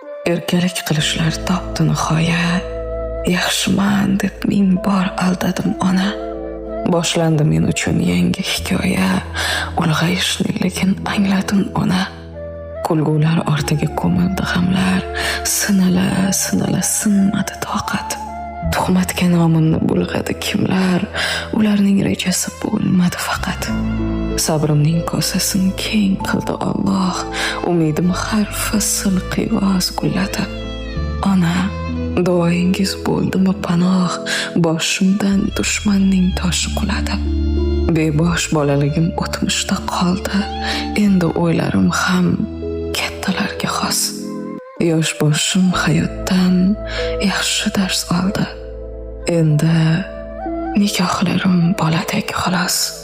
Erkalik qilishlar topdi nihoya, yaxshiman deb ming bor aldadim ona. Boshlandi men uchun yangi hikoya, ulg'ayishni lekin angladim ona. Kulgular ortiga ko'mildi g'amlar, sinala sinmadi toqat. Tuhmatga nomimni bulg'adi kimlar, ularning rejasi bo'lmadi faqat. Sabrimning kosasini keng qildi Alloh, umidim har fasl qiyoz gulladi. Ona, duoyingiz bo'ldimi panoh, boshimdan dushmanning toshi quladi. Bebosh bolaligim o'tmishda qoldi, endi o'ylarim ham kattalarga xos. Yosh boshim hayotdan yaxshi dars oldi. Endi nikohlarim boladek xolos.